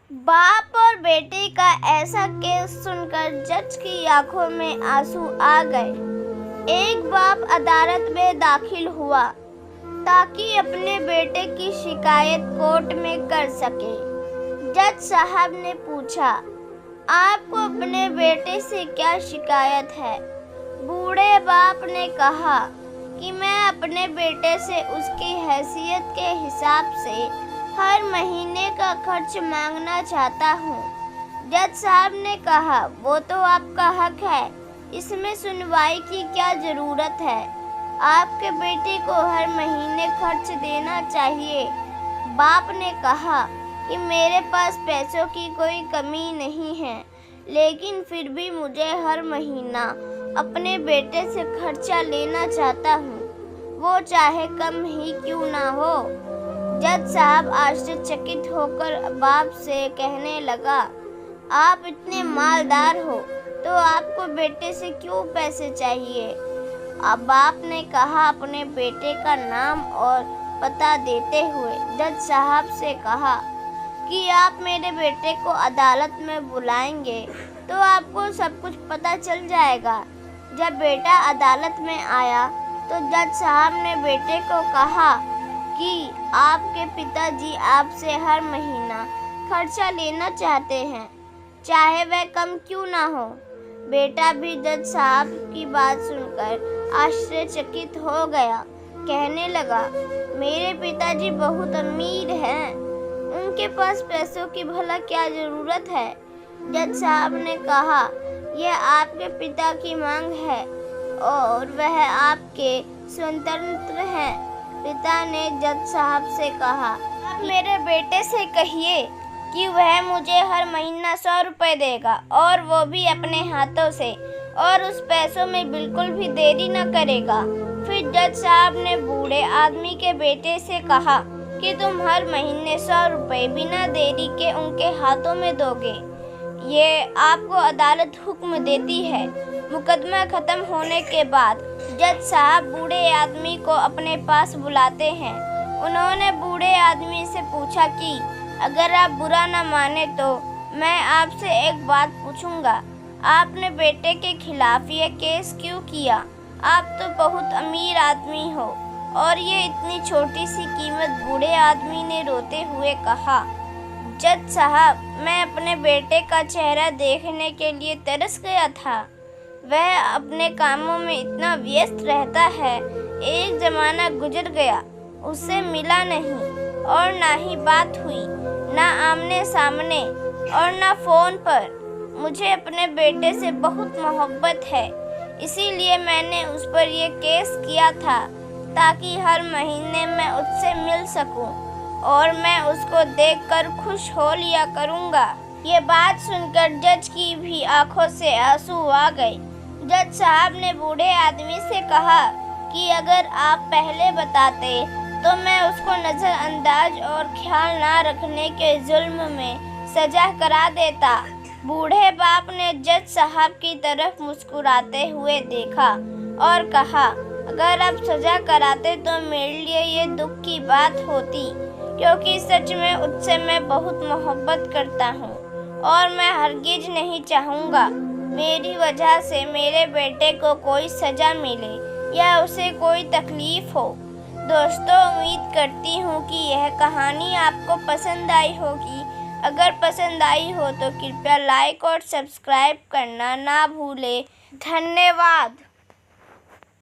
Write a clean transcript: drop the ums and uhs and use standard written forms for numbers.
बाप और बेटे का ऐसा केस सुनकर जज की आंखों में आंसू आ गए। एक बाप अदालत में दाखिल हुआ ताकि अपने बेटे की शिकायत कोर्ट में कर सके। जज साहब ने पूछा, आपको अपने बेटे से क्या शिकायत है? बूढ़े बाप ने कहा कि मैं अपने बेटे से उसकी हैसियत के हिसाब से हर महीने का खर्च मांगना चाहता हूँ। जज साहब ने कहा, वो तो आपका हक है, इसमें सुनवाई की क्या ज़रूरत है? आपके बेटे को हर महीने खर्च देना चाहिए। बाप ने कहा कि मेरे पास पैसों की कोई कमी नहीं है, लेकिन फिर भी मुझे हर महीना अपने बेटे से खर्चा लेना चाहता हूँ, वो चाहे कम ही क्यों ना हो। जज साहब आश्चर्यचकित होकर बाप से कहने लगा, आप इतने मालदार हो तो आपको बेटे से क्यों पैसे चाहिए? अब बाप ने कहा अपने बेटे का नाम और पता देते हुए जज साहब से कहा कि आप मेरे बेटे को अदालत में बुलाएंगे तो आपको सब कुछ पता चल जाएगा। जब बेटा अदालत में आया तो जज साहब ने बेटे को कहा कि आपके पिताजी आपसे हर महीना खर्चा लेना चाहते हैं, चाहे वह कम क्यों ना हो। बेटा भी जज साहब की बात सुनकर आश्चर्यचकित हो गया। कहने लगा, मेरे पिताजी बहुत अमीर हैं, उनके पास पैसों की भला क्या ज़रूरत है? जज साहब ने कहा, यह आपके पिता की मांग है और वह आपके स्वतंत्र हैं। पिता ने जज साहब से कहा, आप मेरे बेटे से कहिए कि वह मुझे हर महीना 100 रुपये देगा और वो भी अपने हाथों से, और उस पैसों में बिल्कुल भी देरी न करेगा। फिर जज साहब ने बूढ़े आदमी के बेटे से कहा कि तुम हर महीने 100 रुपये बिना देरी के उनके हाथों में दोगे। ये आपको अदालत हुक्म देती है। मुकदमा खत्म होने के बाद जज साहब बूढ़े आदमी को अपने पास बुलाते हैं। उन्होंने बूढ़े आदमी से पूछा कि अगर आप बुरा न माने तो मैं आपसे एक बात पूछूंगा, आपने बेटे के खिलाफ ये केस क्यों किया? आप तो बहुत अमीर आदमी हो। और ये इतनी छोटी सी कीमत? बूढ़े आदमी ने रोते हुए कहा, जज साहब, मैं अपने बेटे का चेहरा देखने के लिए तरस गया था। वह अपने कामों में इतना व्यस्त रहता है। एक ज़माना गुजर गया, उससे मिला नहीं और ना ही बात हुई, ना आमने सामने और ना फ़ोन पर। मुझे अपने बेटे से बहुत मोहब्बत है, इसीलिए मैंने उस पर यह केस किया था ताकि हर महीने मैं उससे मिल सकूं और मैं उसको देखकर खुश हो लिया करूंगा। ये बात सुनकर जज की भी आंखों से आंसू आ गए। जज साहब ने बूढ़े आदमी से कहा कि अगर आप पहले बताते तो मैं उसको नज़रअंदाज और ख्याल ना रखने के जुल्म में सजा करा देता। बूढ़े बाप ने जज साहब की तरफ मुस्कुराते हुए देखा और कहा, अगर आप सजा कराते तो मेरे लिए ये दुख की बात होती, क्योंकि सच में उससे मैं बहुत मोहब्बत करता हूँ और मैं हरगिज नहीं चाहूँगा मेरी वजह से मेरे बेटे को कोई सज़ा मिले या उसे कोई तकलीफ़ हो। दोस्तों, उम्मीद करती हूँ कि यह कहानी आपको पसंद आई होगी। अगर पसंद आई हो तो कृपया लाइक और सब्सक्राइब करना ना भूलें। धन्यवाद।